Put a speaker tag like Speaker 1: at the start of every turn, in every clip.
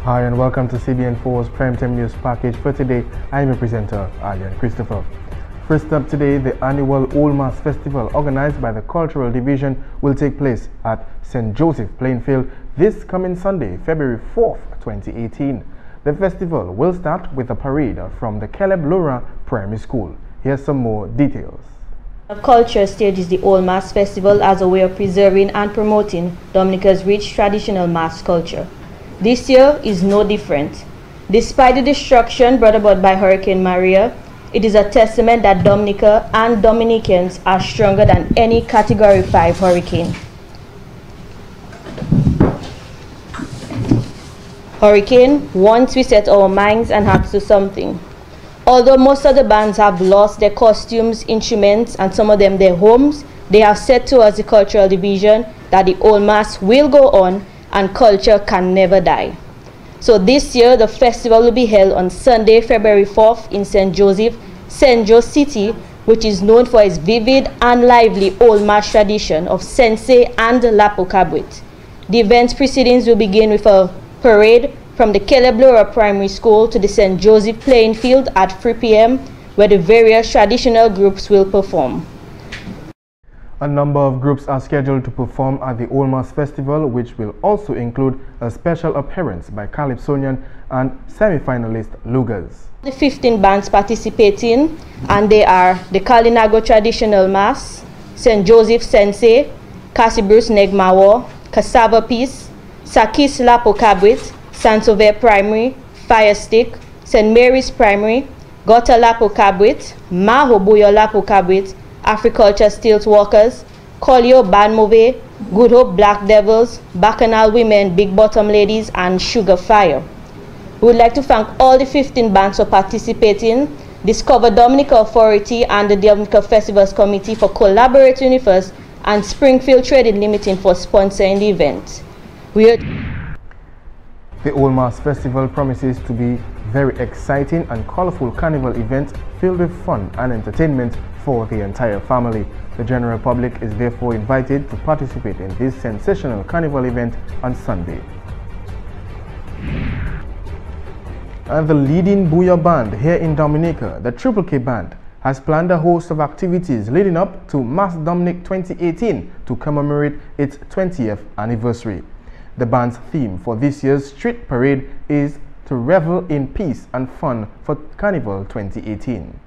Speaker 1: Hi and welcome to CBN4's Primetime News Package for today. I am your presenter, Alian Christopher. First up today, the annual Almas Festival organized by the Cultural Division will take place at St. Joseph Plainfield this coming Sunday, February 4th, 2018. The festival will start with a parade from the Caleb Laura Primary School. Here's some more details.
Speaker 2: The culture stages the Almas Festival as a way of preserving and promoting Dominica's rich traditional mass culture. This year is no different. Despite the destruction brought about by Hurricane Maria, it is a testament that Dominica and Dominicans are stronger than any Category 5 hurricane. Hurricane, once we set our minds and hearts to something. Although most of the bands have lost their costumes, instruments, and some of them their homes, they have said to us, the Cultural Division, that the Almas will go on and culture can never die. So this year, the festival will be held on Sunday, February 4th in St. Joseph, St. Joe City, which is known for its vivid and lively Almas tradition of Sensei and Lapo Cabrit. The event's proceedings will begin with a parade from the Caleb Laura Primary School to the St. Joseph playing field at 3 p.m. where the various traditional groups will perform.
Speaker 1: A number of groups are scheduled to perform at the Almas Festival, which will also include a special appearance by Calypsonian and semi-finalist Lugas.
Speaker 2: The 15 bands participating, and they are the Kalinago Traditional Mass, St. Joseph Sensei, Cassibrus Negmawa, Cassava Peace, Sakis Lapo Cabrit, Saint-Sauveur Primary, Fire Stick, St. Mary's Primary, Gota Lapo Cabrit, Mahobuyo Lapo Cabrit, Africulture Stilt Walkers, Colio Band Move, Good Hope Black Devils, Bacchanal Women, Big Bottom Ladies, and Sugar Fire. We would like to thank all the 15 bands for participating, Discover Dominica Authority and the Dominica Festivals Committee for collaborating with us, and Springfield Trading Limited for sponsoring the event.
Speaker 1: The Almas Festival promises to be very exciting and colorful carnival event filled with fun and entertainment for the entire family. The general public is therefore invited to participate in this sensational carnival event on Sunday. And the leading Booyah band here in Dominica, the Triple K Band, has planned a host of activities leading up to Mass Dominic 2018 to commemorate its 20th anniversary. The band's theme for this year's street parade is to revel in peace and fun for Carnival 2018.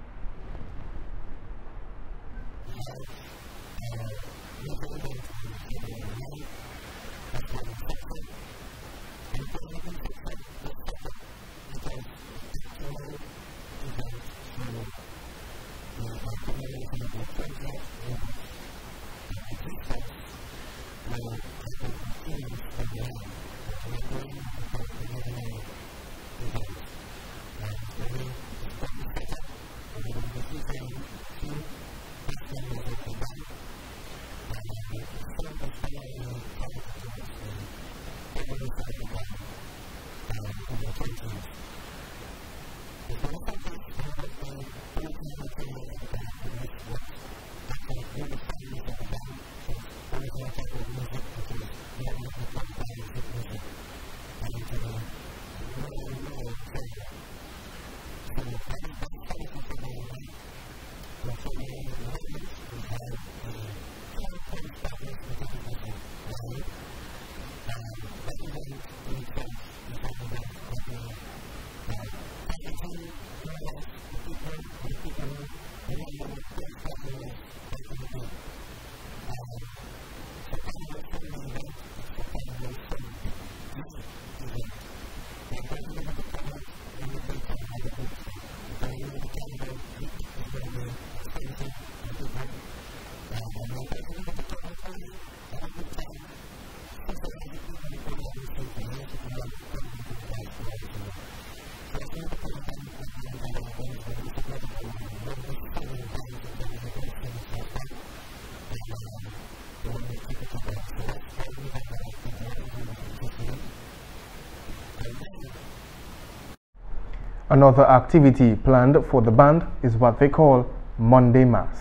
Speaker 1: Another activity planned for the band is what they call Monday Mass.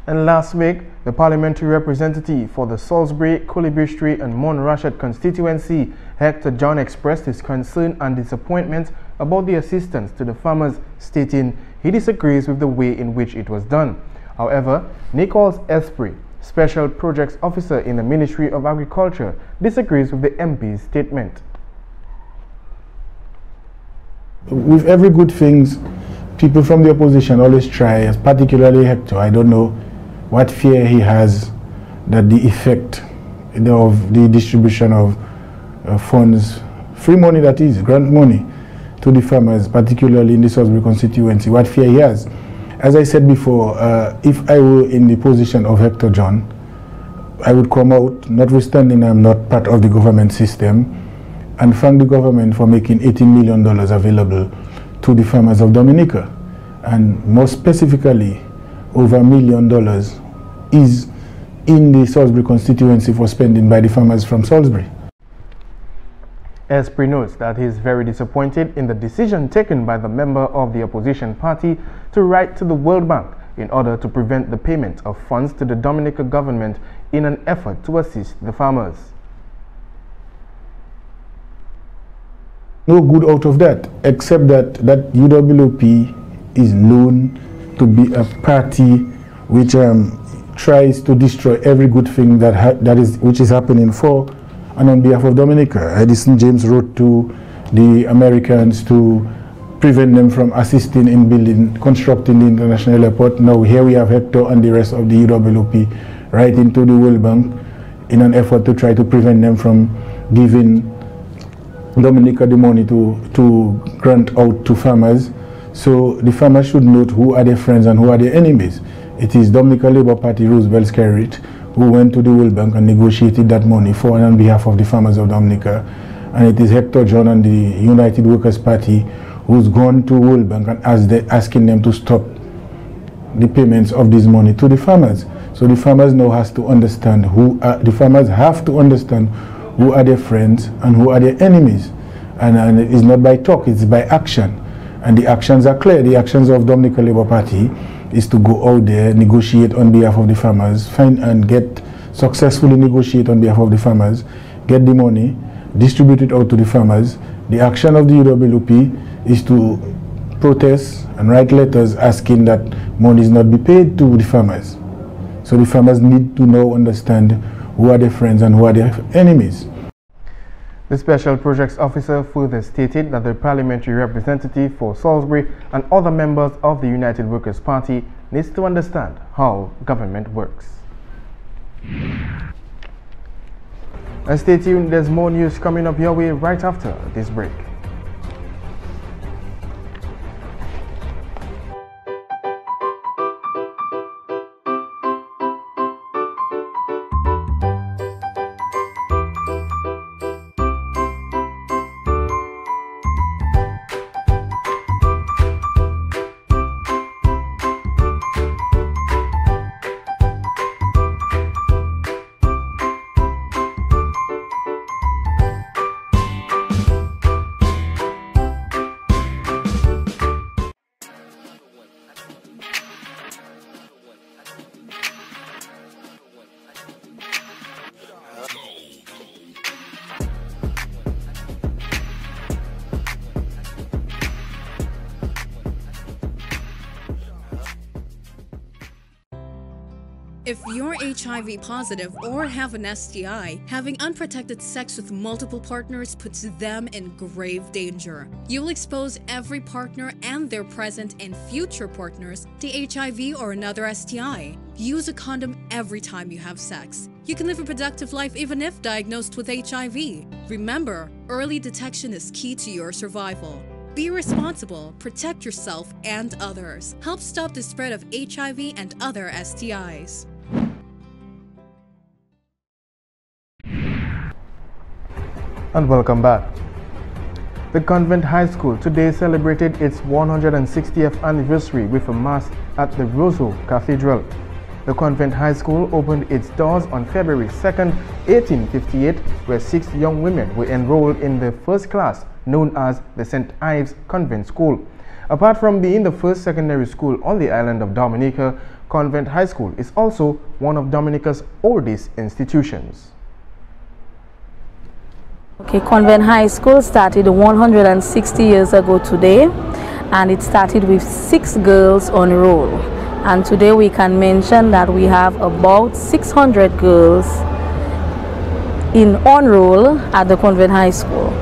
Speaker 1: And last week, the parliamentary representative for the Salisbury, Culibistry and Montrachet constituency, Hector John, expressed his concern and disappointment about the assistance to the farmers, stating he disagrees with the way in which it was done. However, Nicholas Esprit, Special Projects Officer in the Ministry of Agriculture, disagrees with the MP's statement.
Speaker 3: With every good things, people from the opposition always try, particularly Hector. I don't know what fear he has that the effect of the distribution of funds, free money that is, grant money to the farmers, particularly in the Salisbury constituency, what fear he has. As I said before, if I were in the position of Hector John, I would come out, notwithstanding I'm not part of the government system, and thank the government for making $18 million available to the farmers of Dominica. And more specifically, over $1 million is in the Salisbury constituency for spending by the farmers from Salisbury.
Speaker 1: Esprit notes that he is very disappointed in the decision taken by the member of the opposition party to write to the World Bank in order to prevent the payment of funds to the Dominica government in an effort to assist the farmers.
Speaker 3: No good out of that, except that UWP is known to be a party which tries to destroy every good thing which is happening for and on behalf of Dominica. Edison James wrote to the Americans to prevent them from assisting in constructing the international airport. Now here we have Hector and the rest of the UWP writing to the World Bank in an effort to try to prevent them from giving Dominica the money to grant out to farmers. So the farmers should note who are their friends and who are their enemies. It is Dominica Labour Party Roosevelt Skerrit who went to the World Bank and negotiated that money for and on behalf of the farmers of Dominica. And it is Hector John and the United Workers Party who's gone to World Bank and asking them to stop the payments of this money to the farmers. So the farmers now have to understand who are their friends and who are their enemies. And it is not by talk, it's by action. And the actions are clear. The actions of Dominica Labour Party is to go out there, negotiate on behalf of the farmers, successfully negotiate on behalf of the farmers, get the money, distribute it out to the farmers. The action of the UWP is to protest and write letters asking that money not be paid to the farmers. So the farmers need to now understand who are their friends and who are their enemies.
Speaker 1: The Special Projects Officer further stated that the parliamentary representative for Salisbury and other members of the United Workers' Party needs to understand how government works. And stay tuned, there's more news coming up your way right after this break.
Speaker 4: If you're HIV positive or have an STI, having unprotected sex with multiple partners puts them in grave danger. You'll expose every partner and their present and future partners to HIV or another STI. Use a condom every time you have sex. You can live a productive life even if diagnosed with HIV. Remember, early detection is key to your survival. Be responsible, protect yourself and others. Help stop the spread of HIV and other STIs.
Speaker 1: And welcome back. The Convent High School today celebrated its 160th anniversary with a mass at the Roseau Cathedral. The Convent High School opened its doors on February 2nd, 1858, where 6 young women were enrolled in the first class known as the St. Ives Convent School. Apart from being the first secondary school on the island of Dominica, Convent High School is also one of Dominica's oldest institutions.
Speaker 5: Okay, Convent High School started 160 years ago today, and it started with 6 girls on roll. And today we can mention that we have about 600 girls on roll at the Convent High School.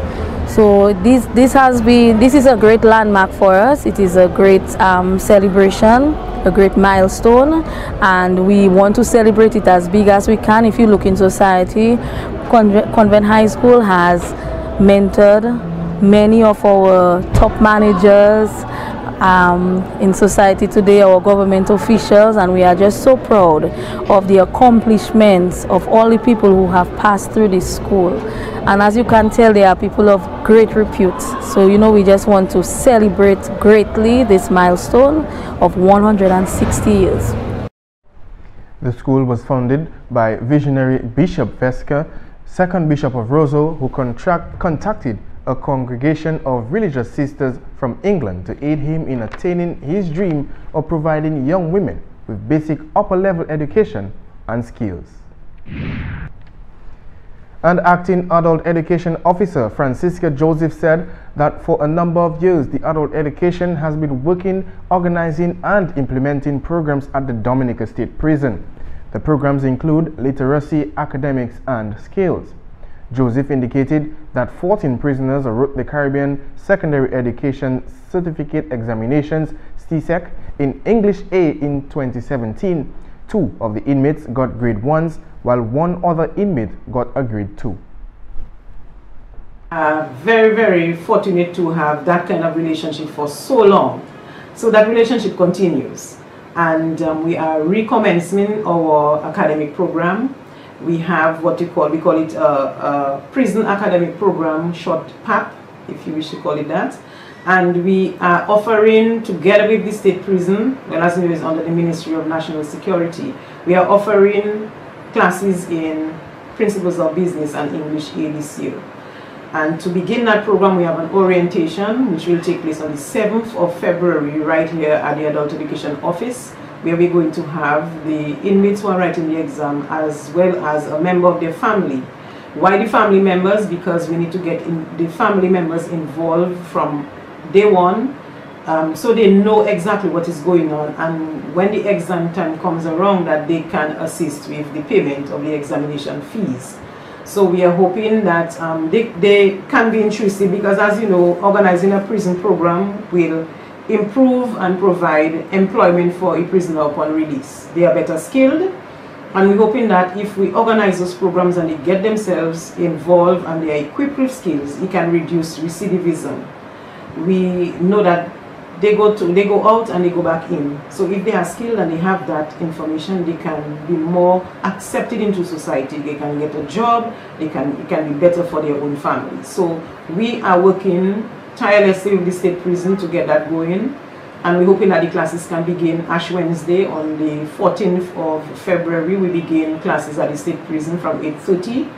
Speaker 5: So this is a great landmark for us. It is a great celebration, a great milestone, and we want to celebrate it as big as we can. If you look in society, Convent High School has mentored many of our top managers in society today, our government officials, and we are just so proud of the accomplishments of all the people who have passed through this school. And as you can tell, they are people of great repute. So, you know, we just want to celebrate greatly this milestone of 160 years.
Speaker 1: The school was founded by visionary Bishop Veska, second Bishop of Roseau, who contacted a congregation of religious sisters from England to aid him in attaining his dream of providing young women with basic upper-level education and skills. And acting adult education officer Francisca Joseph said that for a number of years the adult education has been working, organizing and implementing programs at the Dominica State Prison. The programs include literacy, academics and skills. Joseph indicated that 14 prisoners wrote the Caribbean Secondary Education Certificate Examinations (CSEC) in English A in 2017. 2 of the inmates got grade 1s, while 1 other inmate got a grade 2.
Speaker 6: Very, very fortunate to have that kind of relationship for so long. So that relationship continues. And we are recommencing our academic program. We have what we call it a prison academic program, short PAP, if you wish to call it that. And we are offering, together with the state prison, well, as you know, is under the Ministry of National Security, we are offering classes in Principles of Business and English A this year. And to begin that program, we have an orientation which will take place on the 7th of February right here at the Adult Education Office, where we're going to have the inmates who are writing the exam as well as a member of their family. Why the family members? Because we need to get the family members involved from day one, so they know exactly what is going on, and when the exam time comes around, that they can assist with the payment of the examination fees. So we are hoping that they can be intrusive, because as you know, organizing a prison program will improve and provide employment for a prisoner upon release. They are better skilled, and we're hoping that if we organize those programs and they get themselves involved and they are equipped with skills, it can reduce recidivism. We know that they go out and they go back in. So if they are skilled and they have that information, they can be more accepted into society. They can get a job. It can be better for their own family. So we are working tirelessly with the state prison to get that going, and we're hoping that the classes can begin Ash Wednesday on the 14th of February. We begin classes at the state prison from 8:30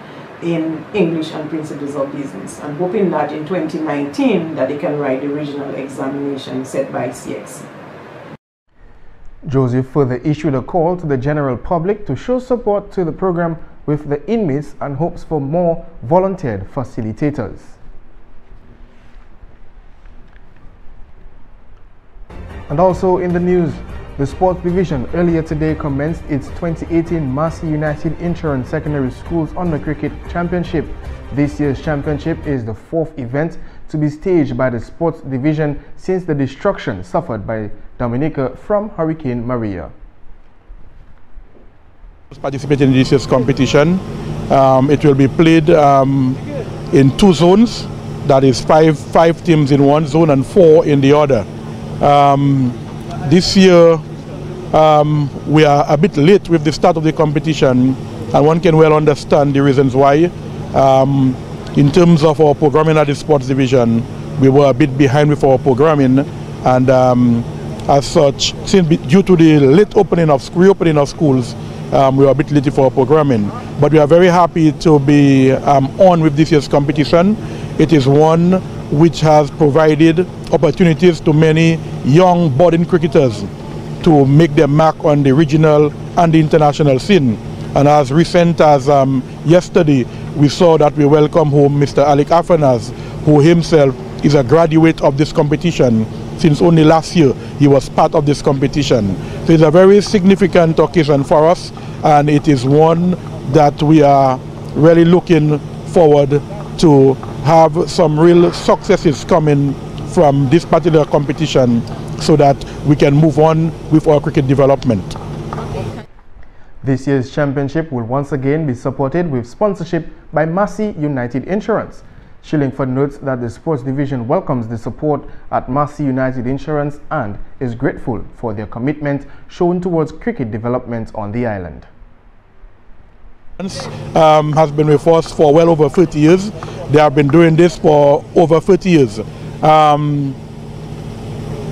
Speaker 6: in English and Principles of Business, and hoping that in 2019 that they can write the regional examination set by CXC.
Speaker 1: Joseph further issued a call to the general public to show support to the program with the inmates and hopes for more volunteered facilitators. And also in the news, the sports division earlier today commenced its 2018 Massey United Insurance Secondary Schools Under Cricket Championship. This year's championship is the 4th event to be staged by the sports division since the destruction suffered by Dominica from Hurricane Maria.
Speaker 7: Participating in this year's competition, it will be played in 2 zones. That is five teams in one zone and 4 in the other. This year we are a bit late with the start of the competition, and one can well understand the reasons why. In terms of our programming at the sports division, we were a bit behind with our programming, and as such, due to the late reopening of schools, we were a bit late for our programming. But we are very happy to be on with this year's competition. It is one which has provided opportunities to many young budding cricketers to make their mark on the regional and the international scene. And as recent as yesterday, we saw that we welcome home Mr. Alec Afanas, who himself is a graduate of this competition. Since only last year, he was part of this competition. So it's a very significant occasion for us, and it is one that we are really looking forward to have some real successes coming from this particular competition so that we can move on with our cricket development.
Speaker 1: This year's championship will once again be supported with sponsorship by Massey United Insurance. Shillingford notes that the sports division welcomes the support at Massey United Insurance and is grateful for their commitment shown towards cricket development on the island.
Speaker 7: Has been with us for well over 30 years. They have been doing this for over 30 years.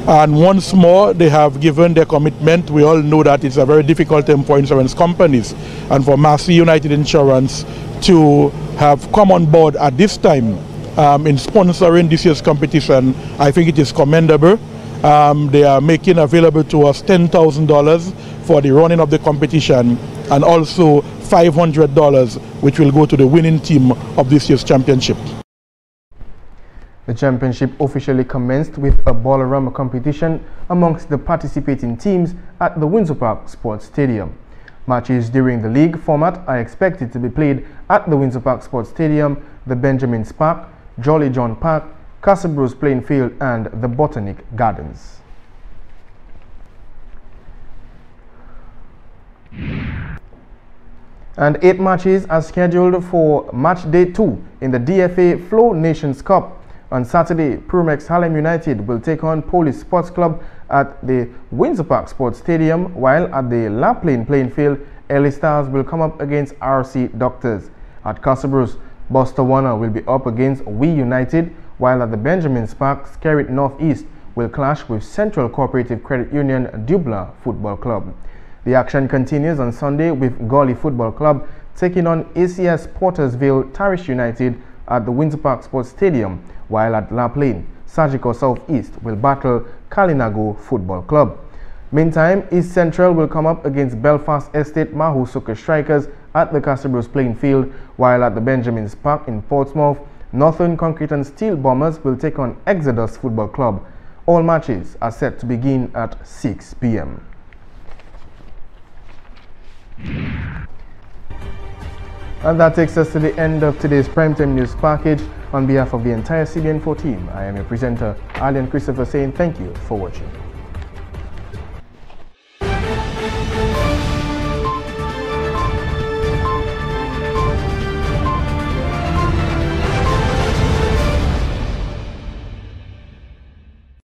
Speaker 7: And once more, they have given their commitment. We all know that it's a very difficult time for insurance companies, and for Massey United Insurance to have come on board at this time in sponsoring this year's competition, I think it is commendable. They are making available to us $10,000 for the running of the competition, and also $500 which will go to the winning team of this year's championship.
Speaker 1: The championship officially commenced with a Ballarama competition amongst the participating teams at the Windsor Park Sports Stadium. Matches during the league format are expected to be played at the Windsor Park Sports Stadium, the Benjamin's Park, Jolly John Park, Castlebrose Playing Field and the Botanic Gardens. And 8 matches are scheduled for match day 2 in the DFA Flow Nations Cup. On Saturday, Prumex Harlem United will take on Police Sports Club at the Windsor Park Sports Stadium, while at the La Plaine Playing Field, LA Stars will come up against RC Doctors. At Castlebrose, Buster Warner will be up against We United, while at the Benjamin's Park, Skerrit Northeast will clash with Central Cooperative Credit Union Dubla Football Club. The action continues on Sunday with Gully Football Club taking on ACS Portersville Tarish United at the Windsor Park Sports Stadium, while at La Plaine, Sagicor Southeast will battle Kalinago Football Club. Meantime, East Central will come up against Belfast Estate Mahu Soccer Strikers at the Castlebrose Playing Field, while at the Benjamin's Park in Portsmouth, Northern Concrete and Steel Bombers will take on Exodus Football Club. All matches are set to begin at 6 p.m. And that takes us to the end of today's Primetime News package. On behalf of the entire CBN4 team, I am your presenter, Allen Christopher, saying thank you for watching.